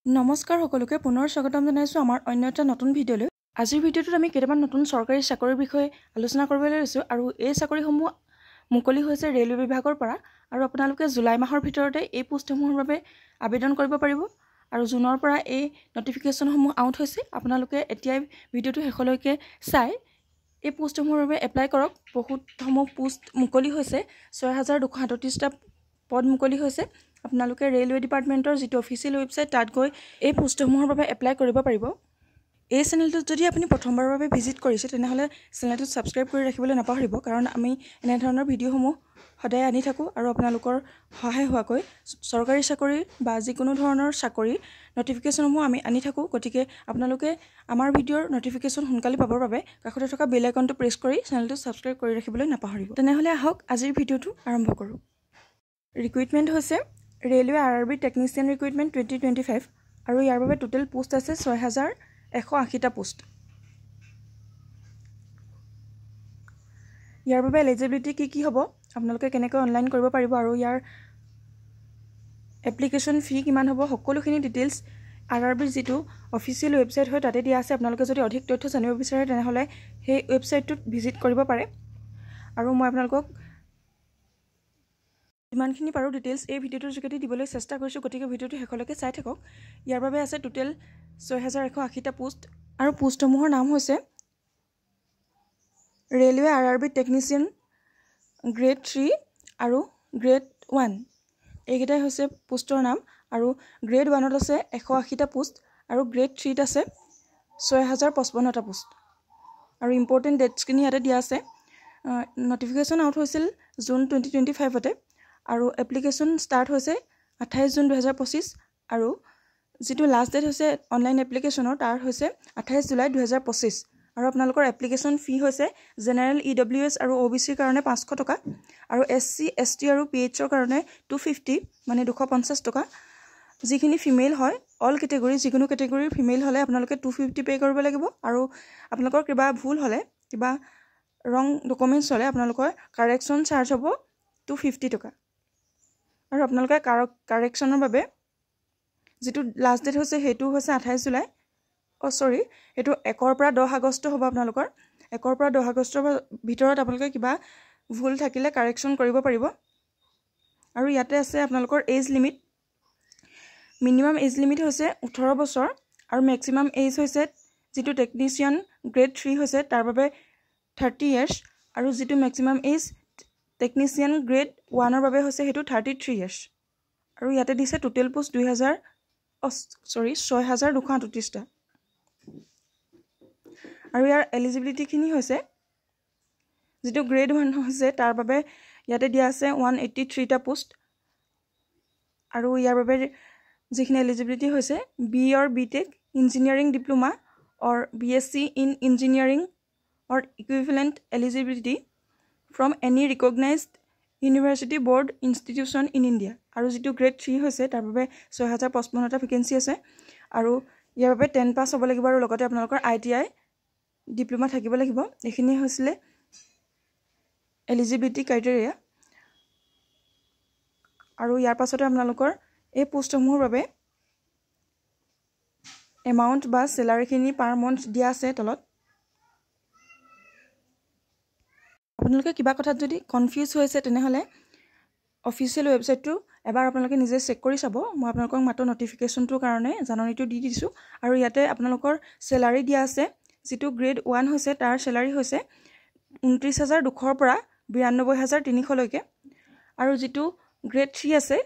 নমস্কাৰ সকলোকে পুনৰ স্বাগতম জনাইছো আমাৰ অন্য এটা নতুন ভিডিঅ'লৈ। আজিৰ ভিডিঅ'টোত আমি কেইটামান নতুন চৰকাৰী চাকৰিৰ বিষয়ে আলোচনা কৰিবলৈ লৈছো আৰু এই চাকৰিসমূহ মুকলি হৈছে ৰেলৱে বিভাগৰ পৰা আৰু আপোনালোকে জুলাই মাহৰ ভিতৰতে এই পোষ্টসমূহৰ বাবে আবেদন কৰিব পাৰিব আৰু জুনৰ পৰা এই নটিফিকেশ্যনসমূহ আউট হৈছে। আপোনালোকে এতিয়াই ভিডিঅ'টো শেষলৈকে চাই এই পোষ্টসমূহৰ বাবে এপ্লাই কৰক। বহুতসমূহ পোষ্ট মুকলি হৈছে, ৬,২৩৭টা পদ মুকলি হৈছে। আপোনালোকে ৰেলৱে ডিপাৰ্টমেণ্টৰ যিটো অফিচিয়েল ৱেবছাইট তাত গৈ এই পোষ্টসমূহৰ বাবে এপ্লাই কৰিব পাৰিব। এই চেনেলটোত যদি আপুনি প্ৰথমবাৰৰ বাবে ভিজিট কৰিছে তেনেহ'লে চেনেলটোত ছাবস্ক্ৰাইব কৰি ৰাখিবলৈ নাপাহৰিব, কাৰণ আমি এনেধৰণৰ ভিডিঅ'সমূহ সদায় আনি থাকোঁ আৰু আপোনালোকৰ সহায় হোৱাকৈ চৰকাৰী চাকৰি বা যিকোনো ধৰণৰ চাকৰি নটিফিকেশ্যনসমূহ আমি আনি থাকোঁ। গতিকে আপোনালোকে আমাৰ ভিডিঅ'ৰ নটিফিকেশ্যন সোনকালে পাবৰ বাবে কাষতে থকা বেল আইকনটো প্ৰেছ কৰি চেনেলটো ছাবস্ক্ৰাইব কৰি ৰাখিবলৈ নাপাহৰিব। তেনেহ'লে আহক আজিৰ ভিডিঅ'টো আৰম্ভ কৰোঁ। ৰিক্ৰুইটমেণ্ট হৈছে ৰেলৱে RRB টেকনিচিয়ান ৰিক্ৰুইটমেণ্ট 2025 আৰু ইয়াৰ বাবে টোটেল পোষ্ট আছে 6,180টা পোষ্ট। ইয়াৰ বাবে এলিজিবিলিটি কি হ'ব, আপোনালোকে কেনেকৈ অনলাইন কৰিব পাৰিব আৰু ইয়াৰ এপ্লিকেশ্যন ফি কিমান হ'ব, সকলোখিনি ডিটেইলছ RRBৰ যিটো অফিচিয়েল ৱেবছাইট হয় তাতে দিয়া আছে। আপোনালোকে যদি অধিক তথ্য জানিব বিচাৰে তেনেহ'লে সেই ৱেবছাইটটোত ভিজিট কৰিব পাৰে আৰু মই আপোনালোকক যিমানখিনি পাৰোঁ ডিটেইলছ এই ভিডিঅ'টোৰ যোগেদি দিবলৈ চেষ্টা কৰিছোঁ। গতিকে ভিডিঅ'টো শেষলৈকে চাই থাকক। ইয়াৰ বাবে আছে টোটেল 6,180টা পোষ্ট আৰু পোষ্টসমূহৰ নাম হৈছে ৰেলৱে RRB টেকনিচিয়ান গ্ৰেড 3 আৰু গ্ৰেড 1, এইকেইটাই হৈছে পোষ্টৰ নাম। আৰু গ্ৰেড 1ত আছে 180টা পোষ্ট আৰু গ্ৰেড 3ত আছে 6,055টা পোষ্ট আৰু ইম্পৰ্টেণ্ট ডেটছখিনি ইয়াতে দিয়া আছে। নটিফিকেশ্যন আউট হৈছিল জুন 2025তে আৰু এপ্লিকেশ্যন ষ্টাৰ্ট হৈছে 28 জুন 2025 আৰু যিটো লাষ্ট ডেট হৈছে অনলাইন এপ্লিকেশ্যনৰ তাৰ হৈছে 28 জুলাই 2025 আৰু আপোনালোকৰ এপ্লিকেশ্যন ফি হৈছে জেনেৰেল EWS আৰু OBCৰ কাৰণে 500 টকা আৰু SC ST আৰু PHৰ কাৰণে 250 মানে 250 টকা। যিখিনি ফিমেল হয় অল কেটেগৰী, যিকোনো কেটেগৰীৰ ফিমেল হ'লে আপোনালোকে 250 পে' কৰিব লাগিব আৰু আপোনালোকৰ কিবা ভুল হ'লে, কিবা ৰং ডকুমেণ্টছ হ'লে আপোনালোকৰ কাৰেকশ্যন চাৰ্জ হ'ব 250 টকা আৰু আপোনালোকে কাৰেকশ্যনৰ বাবে যিটো লাষ্ট ডেট হৈছে সেইটো হৈছে 28 জুলাই, সেইটো 1 পৰা 10 আগষ্ট হ'ব। আপোনালোকৰ 1 পৰা 10 আগষ্টৰ ভিতৰত আপোনালোকে কিবা ভুল থাকিলে কাৰেকশ্যন কৰিব পাৰিব। আৰু ইয়াতে আছে আপোনালোকৰ age limit. Minimum age limit হৈছে 18 বছৰ আৰু মেক্সিমাম এজ হৈছে যিটো টেকনিচিয়ান গ্ৰেড 3 হৈছে তাৰ বাবে 30 ইয়াৰ্ছ আৰু যিটো মেক্সিমাম এজ টেকনিচিয়ান গ্ৰেড 1ৰ বাবে হৈছে সেইটো 33 ইয়াৰ্ছ আৰু ইয়াতে দিছে টোটেল পোষ্ট 6,238টা আৰু ইয়াৰ এলিজিবিলিটিখিনি হৈছে যিটো গ্ৰেড 1 হৈছে তাৰ বাবে ইয়াতে দিয়া আছে 183টা পোষ্ট আৰু ইয়াৰ বাবে যিখিনি এলিজিবিলিটি হৈছে BE or BTech, engineering diploma or BSc in engineering or equivalent eligibility from any recognized university board institution in India আৰু যিটো গ্ৰেড 3 হৈছে তাৰ বাবে 6,055টা ভেকেঞ্চি আছে আৰু ইয়াৰ বাবে 10 পাছ হ'ব লাগিব আৰু লগতে আপোনালোকৰ ITI ডিপ্ল'মা থাকিব লাগিব। এইখিনি হৈছিলে এলিজিবিলিটি ক্ৰাইটেৰিয়া আৰু ইয়াৰ পাছতে আপোনালোকৰ এই পোষ্টসমূহৰ বাবে এমাউণ্ট বা চেলাৰীখিনি পাৰ মান্থ দিয়া আছে তলত। আপোনালোকে কিবা কথাত যদি কনফিউজ হৈছে তেনেহ'লে অফিচিয়েল ৱেবছাইটটো এবাৰ আপোনালোকে নিজে চেক কৰি চাব। মই আপোনালোকক মাত্ৰ নটিফিকেশ্যনটোৰ কাৰণে জাননীটো দি দিছোঁ আৰু ইয়াতে আপোনালোকৰ চেলাৰী দিয়া আছে। যিটো গ্ৰেড 1 হৈছে তাৰ চেলাৰী হৈছে 29,200ৰ পৰা 92,300লৈকে আৰু যিটো গ্ৰেড 3 আছে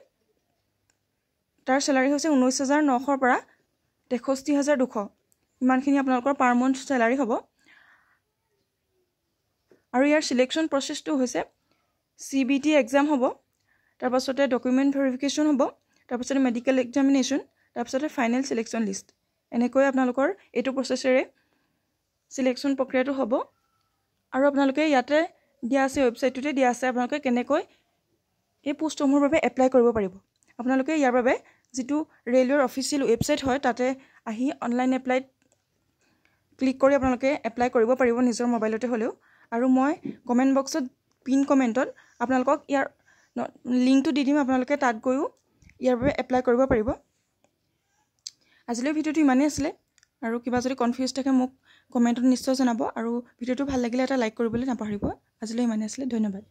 তাৰ চেলাৰী হৈছে 19,900ৰ পৰা 63,200। ইমানখিনি আপোনালোকৰ পাৰ মান্থ চেলাৰী হ'ব আৰু ইয়াৰ চিলেকশ্যন প্ৰচেছটো হৈছে CBT এক্সাম হ'ব, তাৰপাছতে ডকুমেণ্ট ভেৰিফিকেশ্যন হ'ব, তাৰপাছতে মেডিকেল এক্সামিনেশ্যন, তাৰপাছতে ফাইনেল চিলেকশ্যন লিষ্ট। এনেকৈ আপোনালোকৰ এইটো প্ৰচেছেৰে চিলেকশ্যন প্ৰক্ৰিয়াটো হ'ব আৰু আপোনালোকে ইয়াতে দিয়া আছে, ৱেবছাইটটোতে দিয়া আছে আপোনালোকে কেনেকৈ এই পোষ্টসমূহৰ বাবে এপ্লাই কৰিব পাৰিব। আপোনালোকে ইয়াৰ বাবে যিটো ৰেলৱেৰ অফিচিয়েল ৱেবছাইট হয় তাতে আহি অনলাইন এপ্লাইত ক্লিক কৰি আপোনালোকে এপ্লাই কৰিব পাৰিব নিজৰ মোবাইলতে হ'লেও আৰু মই কমেণ্ট বক্সত পিন কমেণ্টত আপোনালোকক ইয়াৰ লিংকটো দি দিম, আপোনালোকে তাত গৈও ইয়াৰ বাবে এপ্লাই কৰিব পাৰিব। আজিলৈ ভিডিঅ'টো ইমানেই আছিলে আৰু কিবা যদি কনফিউজ থাকে মোক কমেণ্টত নিশ্চয় জনাব আৰু ভিডিঅ'টো ভাল লাগিলে এটা লাইক কৰিবলৈ নাপাহৰিব আজিলৈ ইমানেই আছিলে ধন্যবাদ